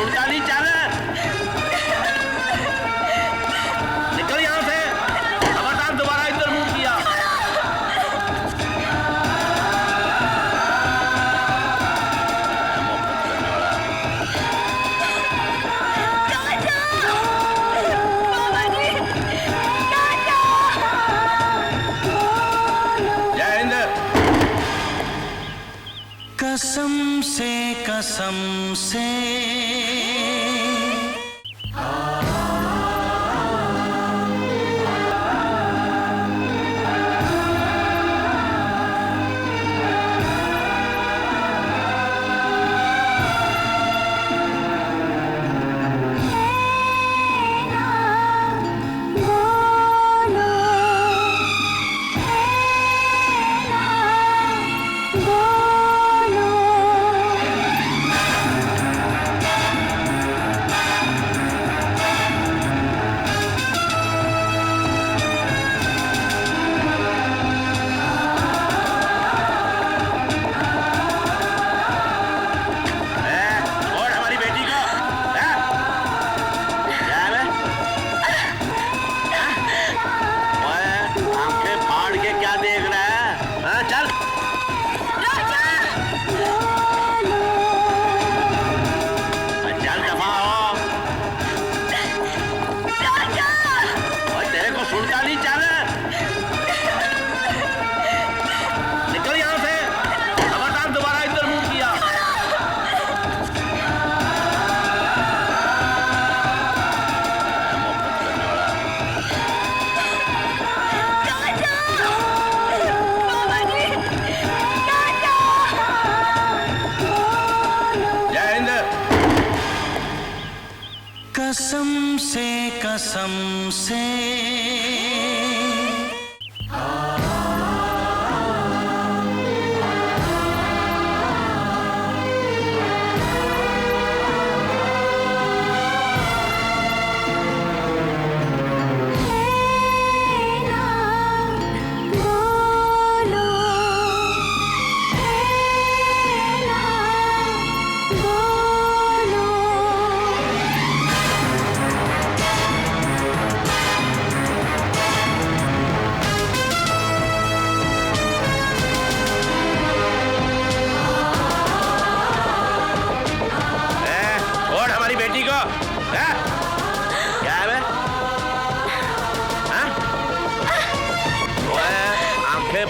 सुनता नहीं चल निकल यहाँ से खबरदार दोबारा इधर मुंह किया। जय हिंद। कसम से कसम से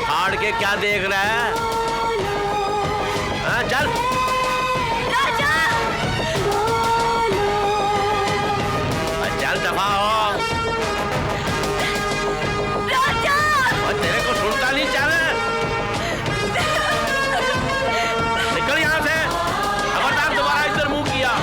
फाड़ के क्या देख रहा है? हाँ चल राजा! चल दफा हो राजा! और तेरे को सुनता नहीं चल निकल यहाँ से खबरदार दोबारा इधर मुंह किया।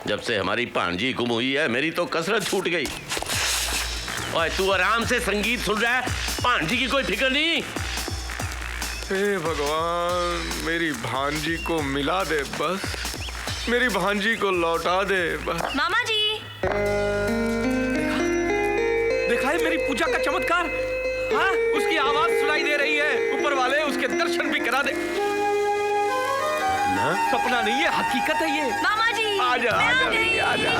जब से हमारी भांजी गुम हुई है मेरी तो कसरत छूट गई। ओए तू आराम से संगीत सुन रहा है, भांजी की कोई फिक्र नहीं। हे भगवान मेरी भांजी को मिला दे, बस मेरी भांजी को लौटा दे बस। मामा जी देखा है मेरी पूजा का चमत्कार? हाँ उसकी आवाज सुनाई दे रही है, ऊपर वाले उसके दर्शन भी करा दे। ना सपना नहीं है, हकीकत है ये। मामा जी आजा आजा आजा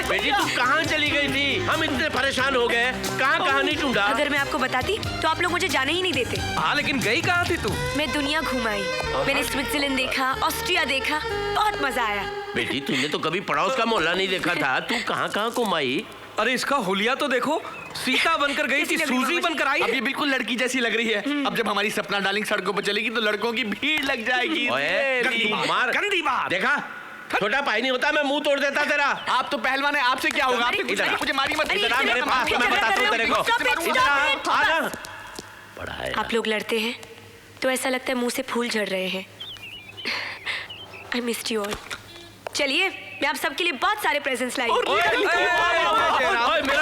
बेटी तू कहाँ चली गई थी? हम इतने परेशान हो गए, कहाँ कहानी ढूंढा। अगर मैं आपको बताती तो आप लोग मुझे जाने ही नहीं देते। हाँ लेकिन गई कहाँ थी तू? मैं दुनिया घुमाई, मैंने स्विट्जरलैंड देखा, ऑस्ट्रिया देखा, बहुत मजा आया। बेटी तूने तो कभी पड़ोस का मोहल्ला नहीं देखा था, तू कहाँ कहाँ घुमाई? अरे इसका हुलिया तो देखो, सीता बनकर गई थी, सूजी बनकर आई। अब ये बिल्कुल लड़की जैसी लग रही है। अब जब हमारी सपना डार्लिंग सड़कों पर चलेगी तो लड़कों की भीड़ लग जाएगी। गंदी बात। देखा छोटा भाई नहीं होता मैं मुंह तोड़ देता तेरा। आप तो पहलवान है, आपसे क्या होगा? आपसे कुछ नहीं, मुझे मारिए मत। इधर आ मेरे पास, मैं बताता हूँ तेरे को। इधर आ ना। बड़ा है। आप लोग लड़ते हैं तो ऐसा लगता है मुंह से फूल झड़ रहे हैं। I missed you all. चलिए मैं आप सबके लिए बहुत सारे प्रेजेंट्स लाई हूँ। मेरा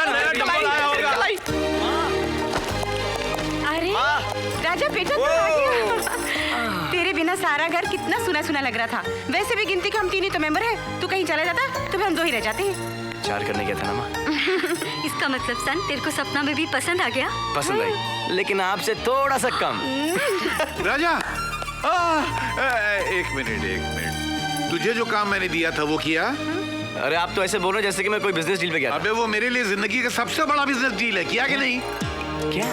नया डब्बल आया होगा। अरे राजा बेटा तू आ गया। तेरे बिना सारा घर कितना सुना सुना लग रहा था। वैसे भी गिनती के हम 3 ही तो मेंबर हैं। तू कहीं चला जाता तो फिर हम 2 ही रह जाते हैं। 4 करने गया था ना माँ। इसका मतलब सन तेरे को सपना में भी पसंद आ गया? पसंद आई, लेकिन आपसे थोड़ा सा कम। राजा एक मिनट, तुझे जो काम मैंने दिया था वो किया? अरे आप तो ऐसे बोल रहे हैं जैसे कि मैं कोई बिजनेस डील पे गया था। अबे वो मेरे लिए जिंदगी का सबसे बड़ा बिजनेस डील है, किया कि नहीं? क्या?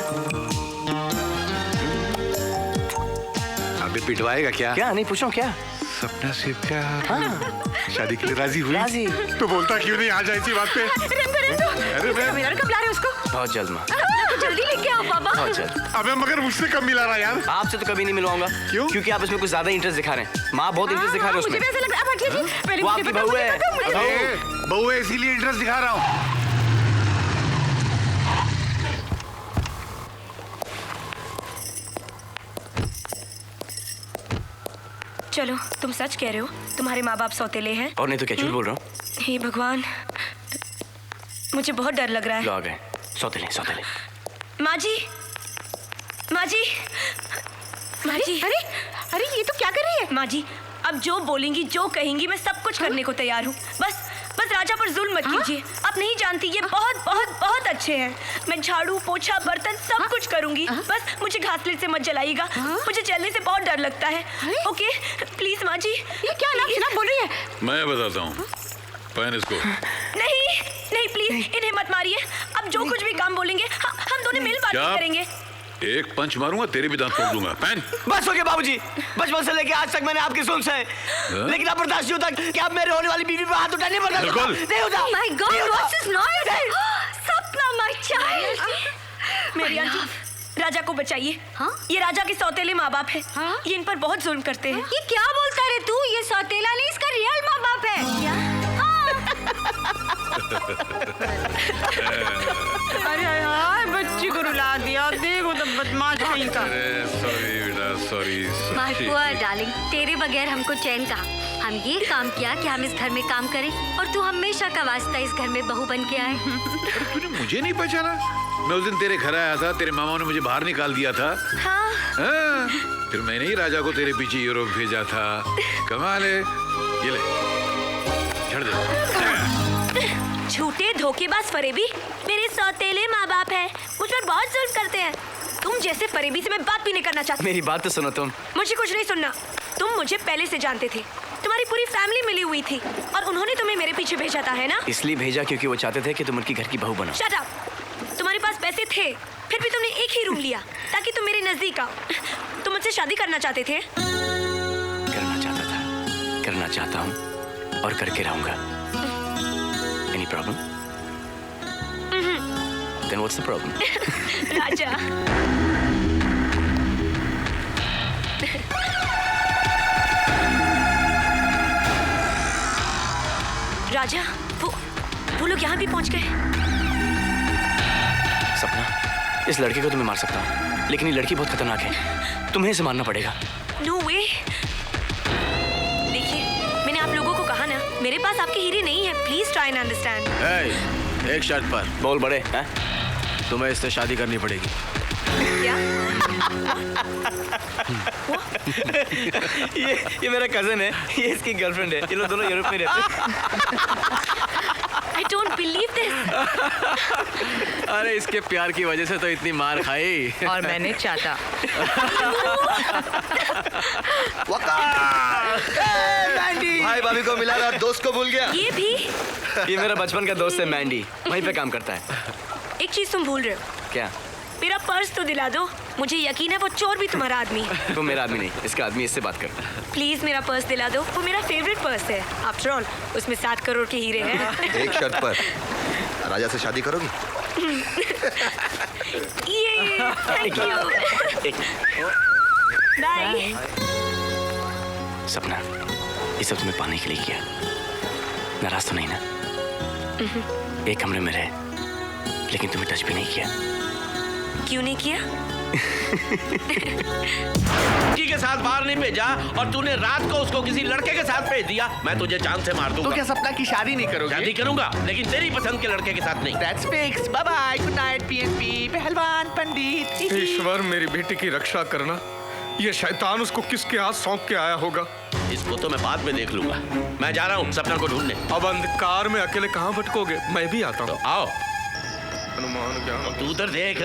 अबे पिटवाएगा क्या? क्या नहीं पूछ रहा हूँ, क्या? सपना से प्यार। शादी के लिए राजी हुई? राजी। तो बोलता क्यों नहीं आ जाए इसी बात पे? अरे मेरा कब ला रहे उसको? बहुत जल्द माँ, जल्दी लेके आओ बाबा। बहुत जल्द। अबे मगर मुझसे कब मिला रहा यार? आपसे तो कभी नहीं मिलवाऊंगा। क्यों? क्योंकि आप इसमें कुछ ज्यादा इंटरेस्ट दिखा रहे हैं। माँ बहुत इंटरेस्ट दिखा रहे हैं मुझे उसमें। भी ऐसा लग रहा है। अब हटिए जी। पहले वो मुझे आपकी बता, बहू मुझे है। बता, मुझे बता। अरे बहू है इसीलिए इंटरेस्ट दिखा रहा हूँ। चलो तुम सच कह रहे हो, तुम्हारे माँ बाप सौतेले हैं? और नहीं तो क्या, झूठ बोल रहा हूँ। हे भगवान, मुझे बहुत डर लग रहा है। लो आ गए, सौतेले सौतेले। माँ जी, माँ जी, माँ जी। अरे अरे ये तो क्या कर रही है? माँ जी अब जो बोलेंगी जो कहेंगी मैं सब कुछ करने को तैयार हूँ। बस बस राजा पर जुल्म मत कीजिए। आप नहीं जानती ये बहुत बहुत बहुत अच्छे हैं। मैं झाड़ू पोछा बर्तन सब कुछ करूंगी। बस मुझे घासले से मत जलाइएगा। मुझे जलने से बहुत डर लगता है। ओके प्लीज माँ जी। ये क्या नाम बोल रही है? मैं बताता हूँ, पहन इसको। नहीं नहीं प्लीज इन्हें मत मारिए। अब जो कुछ भी काम बोलेंगे हम दोनों मिल बात क्या? करेंगे। एक पंच मारूंगा, तेरे भी दांत तोड़ दूंगा। पहन। बस हो गया बाबूजी, बचपन से लेके आज तक मैंने आपकी सुन से, लेकिन अब बर्दाश्त नहीं होता कि आप मेरे होने वाली बीवी पर हाथ उठाने बर्दाश्त बिल्कुल। नहीं होता। Oh my God, what's this noise? सपना my child। मेरी आंटी राजा को बचाइए। ये राजा के सौतेले माँ बाप है। ये इन पर बहुत जुल्म करते हैं। ये क्या बोलता रे तू? ये सौतेला नहीं, इसका रियल माँ बाप है। क्या? अरे यार बच्ची को रुला दिया। देखो तो बदमाश कहीं का। सॉरी बेटा, सॉरी। माय पुअर डार्लिंग, तेरे बगैर हमको चैन कहा। हम ये काम किया कि हम इस घर में काम करें और तू हमेशा का वास्ता इस घर में बहू बन के आए। तूने मुझे नहीं पहचाना? मैं उस दिन तेरे घर आया था, तेरे मामा ने मुझे बाहर निकाल दिया था। हाँ। हाँ, फिर मैंने ही राजा को तेरे पीछे यूरोप भेजा था। कमाल है। ये ले, झड़ दे। झूठे धोखेबाज फरेबी मेरे सौतेले माँ बाप है। मुझ पर बहुत जुल्म करते हैं। तुम जैसे फरेबी से मैं बात भी नहीं करना चाहती। मेरी बात तो सुनो तुम। मुझे कुछ नहीं सुनना। तुम मुझे पहले से जानते थे। तुम्हारी पूरी फैमिली मिली हुई थी और उन्होंने तुम्हें मेरे पीछे भेजा था, है ना? इसलिए भेजा क्योंकि वो चाहते थे कि तुम उनकी घर की बहू बनो। Shut up. तुम्हारे पास पैसे थे, फिर भी तुमने एक ही रूम लिया ताकि तुम मेरे नजदीक आओ। तुम मुझसे शादी करना चाहते थे? करना चाहता था, करना चाहता हूँ और करके रहूंगा। Any problem? Then what's the problem? राजा राजा वो लोग यहाँ भी पहुँच गए। सपना, इस लड़के को तो मैं मार सकता हूँ, लेकिन ये लड़की बहुत खतरनाक है। तुम्हें इसे मारना पड़ेगा। नो वे। देखिए मैंने आप लोगों को कहा ना, मेरे पास आपके हीरे नहीं है। Please try and understand. एक शर्त पर। बोल बड़े हैं? तुम्हें इससे शादी करनी पड़ेगी। क्या? ये मेरा कजन है, ये इसकी गर्लफ्रेंड है। ये लोग दोनों यूरोप में रहते हैं। I don't believe this. अरे इसके प्यार की वजह से तो इतनी मार खाई। और मैंने चाहता। भाई भाभी को मिला रहा, दोस्त को भूल गया। ये भी? ये मेरा बचपन का दोस्त है मैंडी, वहीं पे काम करता है। एक चीज तुम भूल रहे हो। क्या? मेरा पर्स तो दिला दो। मुझे यकीन है वो चोर भी तुम्हारा आदमी है। वो मेरा आदमी नहीं, इसका आदमी। इससे बात कर। प्लीज मेरा पर्स दिला दो। वो मेरा फेवरेट पर्स है। आफ्टर ऑल उसमें 7 करोड़ के हीरे हैं। एक शर्त पर, राजा से शादी करोगी? ये थैंक यू। बाय। सपना, ये सब तुम्हें पाने के लिए किया। नाराज तो नहीं ना? एक कमरे में रहे लेकिन तुम्हें टच भी नहीं किया। क्यों नहीं किया? जी के साथ बाहर नहीं भेजा और तूने रात को उसको किसी लड़के के साथ भेज दिया। मैं तुझे जान से मार दूंगा। तो क्या सपना की शादी नहीं करोगे? शादी करूंगा लेकिन तेरी पसंद के लड़के के साथ नहीं। That's fixed. Bye bye. Good night, PNP. पहलवान पंडित। ईश्वर मेरी बेटी की रक्षा करना। ये शैतान उसको किसके हाथ सौंप के आया होगा? इसको तो मैं बाद में देख लूंगा। मैं जा रहा हूँ सपना को ढूंढने। अब अंधकार में अकेले कहाँ भटकोगे? मैं भी आता हूँ। तो आओ। हनुमान ज्ञान तू उधर देख।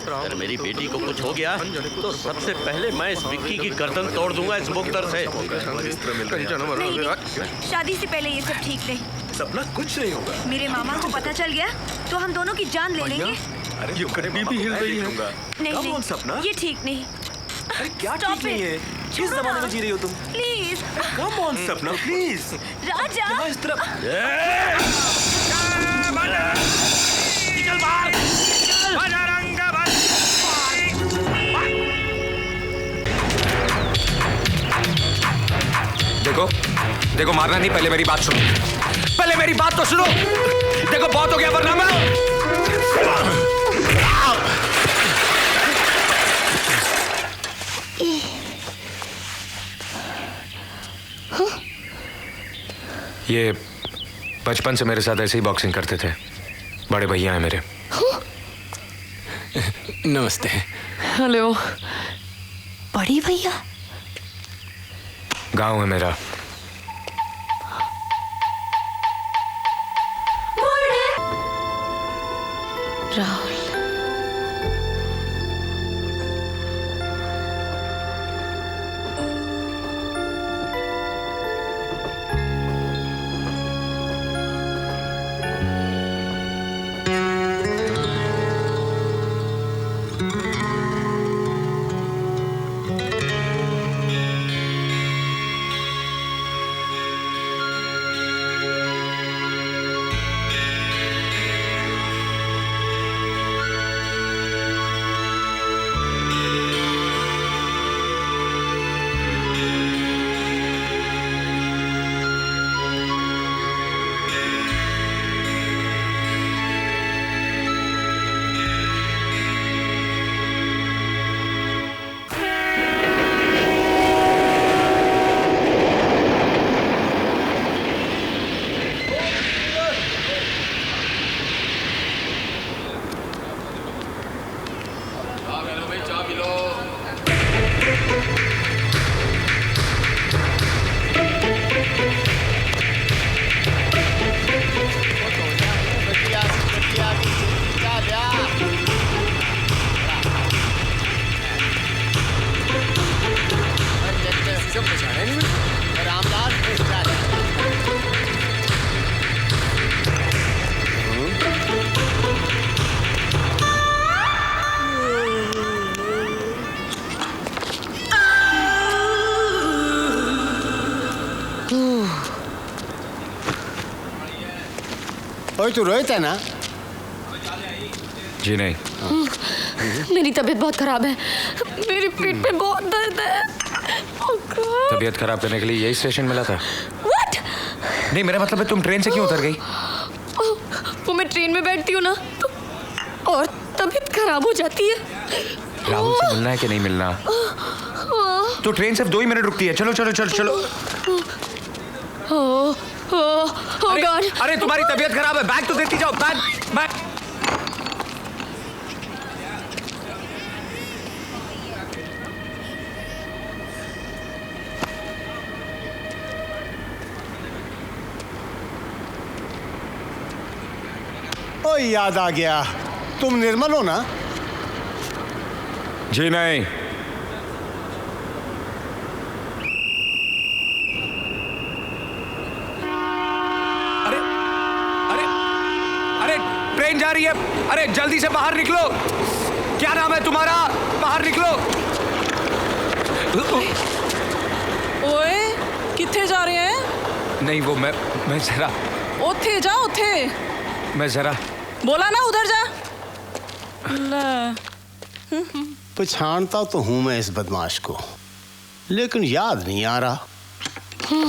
अगर मेरी बेटी को कुछ हो गया तो सबसे पहले मैं इस विक्की की गर्दन तोड़ दूंगा इस मुक्तर से। नहीं, शादी से पहले ये सब ठीक नहीं। सपना कुछ नहीं होगा। मेरे मामा को पता चल गया तो हम दोनों की जान ले लेंगे। ये करीबी भी हिल रही है। नहीं Come on, नहीं, सपना। ये ठीक नहीं। अरे क्या Stop ठीक नहीं it. है? किस जमाने में जी रही हो तुम? प्लीज Come on, सपना प्लीज। राजा। यहाँ इस तरफ। निकल बाहर। देखो देखो, मारना नहीं, पहले मेरी बात सुनो। पहले मेरी बात तो सुनो। देखो बहुत हो गया, वरना मैं ये बचपन से मेरे साथ ऐसे ही बॉक्सिंग करते थे। बड़े भैया हैं मेरे। नमस्ते। हेलो। बड़ी भैया? गांव है मेरा। राहुल। ओए तू रोहित है ना? जी नहीं। मेरी तबीयत बहुत खराब है। मेरी पीठ पे बहुत दर्द है। तबीयत खराब करने के लिए यही स्टेशन मिला था? What? नहीं, मेरा मतलब है तुम ट्रेन से क्यों उतर गई? वो मैं ट्रेन में बैठती हूँ ना तो और तबीयत खराब हो जाती है। राहुल से मिलना है कि नहीं मिलना? तो ट्रेन सिर्फ 2 ही मिनट रुकती है। चलो चलो चलो चलो। गॉड। अरे तुम्हारी तबीयत खराब है, बैग तो देती जाओ। Bag bag. ओ याद आ गया, तुम निर्मल हो ना? जी नहीं। अरे अरे अरे ट्रेन जा रही है। अरे जल्दी से बाहर निकलो। क्या नाम है तुम्हारा? बाहर निकलो। ओए किथे जा रहे हैं? नहीं, वो मैं जरा उथे जा, उथे। मैं जरा बोला ना उधर जा। पछाणता तो हूं मैं इस बदमाश को, लेकिन याद नहीं आ रहा। ट्रेन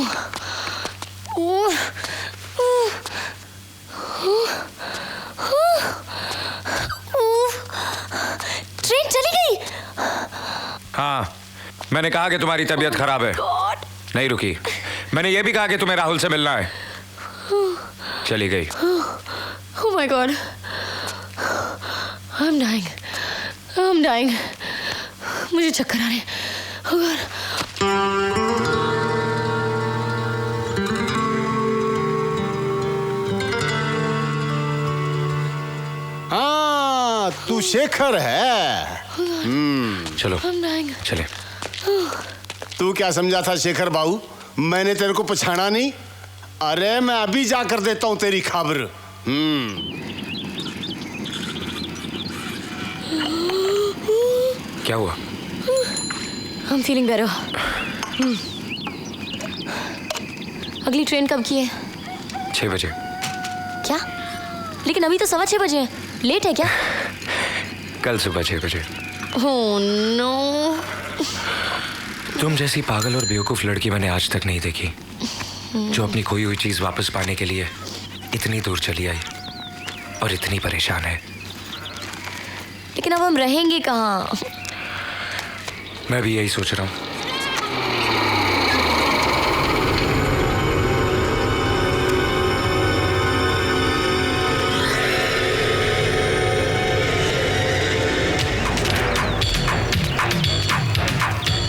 चली गई। हाँ, मैंने कहा कि तुम्हारी तबीयत खराब है, नहीं रुकी। मैंने ये भी कहा कि तुम्हें राहुल से मिलना है, चली गई। Oh my God, I'm dying, I'm dying. मुझे चक्कर आ रहे हैं। Oh God. हाँ, तू शेखर है। चलो चले। तू क्या समझा था शेखर बाबू? मैंने तेरे को पछाना नहीं? अरे मैं अभी जाकर देता हूँ तेरी खबर। क्या हुआ? I'm feeling better. अगली ट्रेन कब की है? 6 बजे। क्या? लेकिन अभी तो 6:15 बजे हैं। लेट है क्या? कल सुबह 6 बजे। Oh no. तुम जैसी पागल और बेवकूफ लड़की मैंने आज तक नहीं देखी, जो अपनी खोई हुई चीज वापस पाने के लिए इतनी दूर चली आई और इतनी परेशान है। लेकिन अब हम रहेंगे कहाँ? मैं भी यही सोच रहा हूँ।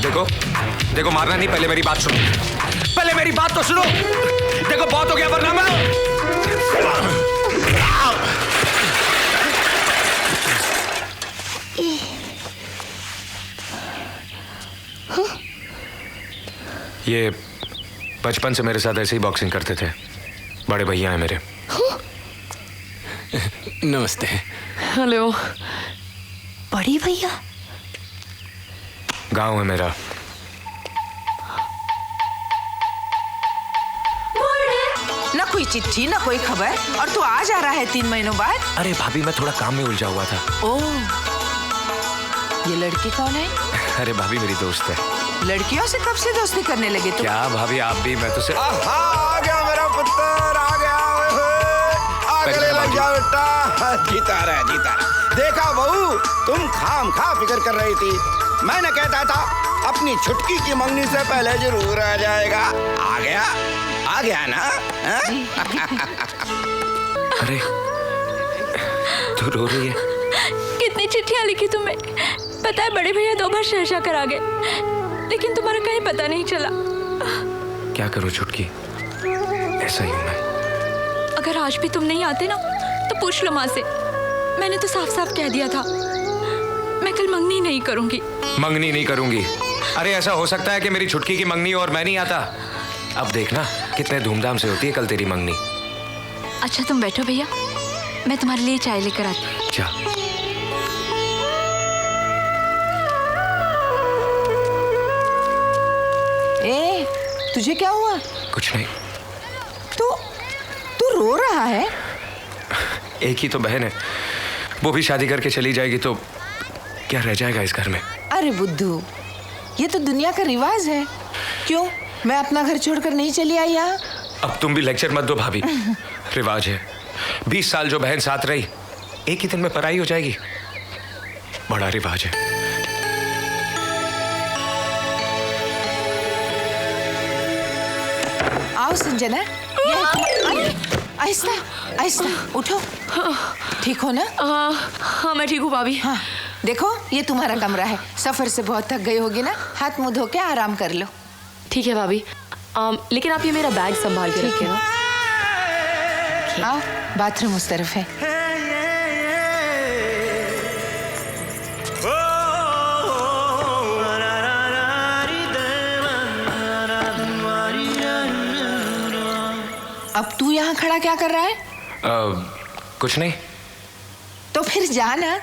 देखो देखो, मारना नहीं, पहले मेरी बात सुनो। पहले मेरी बात तो सुनो। देखो बहुत हो गया, वरना मैं ये बचपन से मेरे साथ ऐसे ही बॉक्सिंग करते थे, बड़े भैया हैं मेरे। नमस्ते। हेलो। बड़ी भैया? गांव है मेरा। ना कोई चिट्ठी ना कोई खबर, और तू आ जा रहा है 3 महीनों बाद। अरे भाभी, मैं थोड़ा काम में उलझा हुआ था। ओह, ये लड़की कौन है? अरे भाभी, मेरी दोस्त है। लड़कियों से कब से दोस्ती करने लगे तुम? क्या भाभी, आप भी? मैं तो सिर्फ आ गया मेरा पुत्र, आ गया। गले लग जा बेटा। जीता रहा, जीता रहा। देखा बहू, तुम खाम खा फिक्र कर रही थी। मैंने कहता था अपनी छुटकी की मंगनी से पहले जरूर आ जाएगा। आ गया ना? अरे तू रो रही है? कितनी चिट्ठियां लिखी तुम्हें, पता है बड़े भैया 2 बार शहशा करा गए, लेकिन तुम्हारा कहीं पता नहीं चला। क्या करूं छुटकी, ऐसा ही हूं मैं। अगर आज भी तुम नहीं आते ना तो पूछ लो माँ से। मैंने तो साफ साफ कह दिया था मैं कल मंगनी नहीं करूंगी। मंगनी नहीं करूंगी? अरे ऐसा हो सकता है कि मेरी छुटकी की मंगनी और मैं नहीं आता? अब देखना कितने धूमधाम से होती है कल तेरी मंगनी। अच्छा तुम बैठो भैया, मैं तुम्हारे लिए चाय लेकर आती हूँ। जा। ए, तुझे क्या हुआ? कुछ नहीं। तू रो रहा है? एक ही तो बहन है, वो भी शादी करके चली जाएगी तो क्या रह जाएगा इस घर में? अरे बुद्धू, ये तो दुनिया का रिवाज है। क्यों, मैं अपना घर छोड़कर नहीं चली आई यहाँ? अब तुम भी लेक्चर मत दो भाभी। रिवाज है, 20 साल जो बहन साथ रही एक ही दिन में पराई हो जाएगी, बड़ा रिवाज है। आओ संजना, आहिस्ता आहिस्ता उठो। ठीक हो ना? हाँ मैं ठीक हूँ भाभी। हाँ देखो, ये तुम्हारा कमरा है। सफर से बहुत थक गई होगी ना, हाथ मुंह धो के आराम कर लो। ठीक है भाभी, लेकिन आप ये मेरा बैग संभाल के रखिए ना। आओ, बाथरूम उस तरफ है। अब तू यहाँ खड़ा क्या कर रहा है? कुछ नहीं। तो फिर जा ना,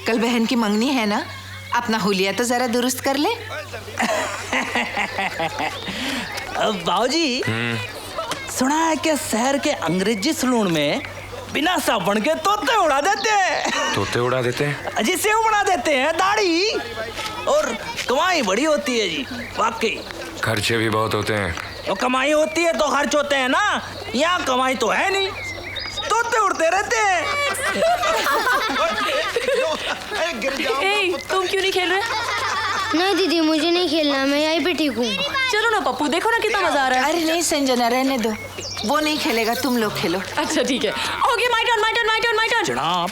कल बहन की मंगनी है ना, अपना हुलिया तो जरा दुरुस्त कर ले। बाबूजी, सुना है कि शहर के अंग्रेजी सलून में बिना साबुन के तोते उड़ा देते हैं। तोते उड़ा देते हैं? जी सेव बना देते हैं, दाढ़ी, और कमाई बड़ी होती है जी, वाकई। खर्चे भी बहुत होते हैं। तो कमाई होती है तो खर्च होते हैं ना, यहाँ कमाई तो है नहीं, तोते उड़ते रहते हैं। तुम क्यों नहीं खेल रहे? नहीं दीदी, मुझे नहीं खेलना, मैं यहीं पे ठीक हूँ। चलो ना पप्पू, देखो ना कितना मजा आ रहा है। अरे नहीं संजना, रहने दो, वो नहीं खेलेगा, तुम लोग खेलो। अच्छा ठीक है, okay, my turn my turn my turn my turn. जनाब,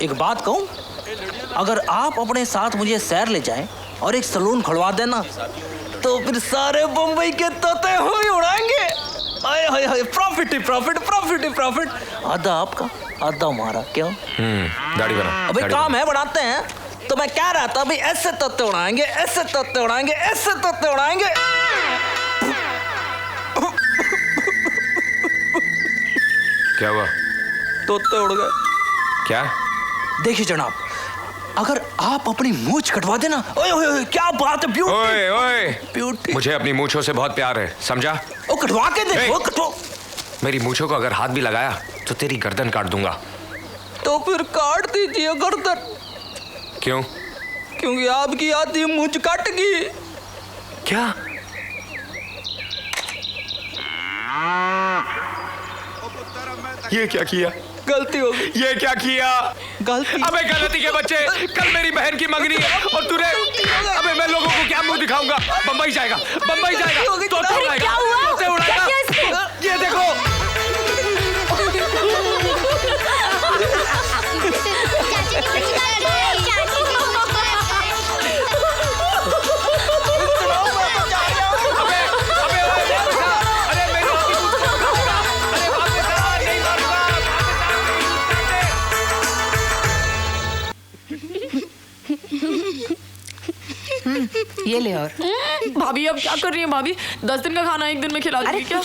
एक बात कहूँ, अगर आप अपने साथ मुझे शहर ले जाएं और एक सलून खुलवा देना, तो फिर सारे बम्बई के तोते हम ही उड़ाएंगे। हाय हाय हाय, प्रॉफिट ही प्रॉफिट, प्रॉफिट ही प्रॉफिट। आधा आपका, आधा हमारा, क्यों? दाढ़ी बना। अबे काम है, बनाते हैं। तो मैं कह रहा था भाई, ऐसे तोते उड़ाएंगे, ऐसे तोते उड़ाएंगे, ऐसे तोते उड़ाएंगे। क्या हुआ? तोते उड़ गए। क्या? देखिए जनाब, अगर आप अपनी मूंछ कटवा देना, ओए ओए ओए, क्या बात है, ब्यूटी। ओए ओए, ब्यूटी। मुझे अपनी मूंछों से बहुत प्यार है, समझा? ओ कटवा के देखो, कटवा। मेरी मूंछों को अगर हाथ भी लगाया तो तेरी गर्दन काट दूंगा। तो फिर काट दीजिए गर्दन। क्यों? क्योंकि आपकी आधी मूंछ कट गई। क्या? ये क्या किया? गलती हो गई। ये क्या किया? गलती। अबे गलती के बच्चे, कल मेरी बहन की मंगनी है और तूने, अबे मैं लोगों को क्या मुंह दिखाऊंगा? बंबई जाएगा, बंबई जाएगा, तोते उड़ाएगा, क्या हुआ? तोते उड़ाएगा। ये देखो। ये ले और। भाभी अब क्या कर रही हैं भाभी? 10 दिन का खाना एक दिन में खिला दूंगी क्या?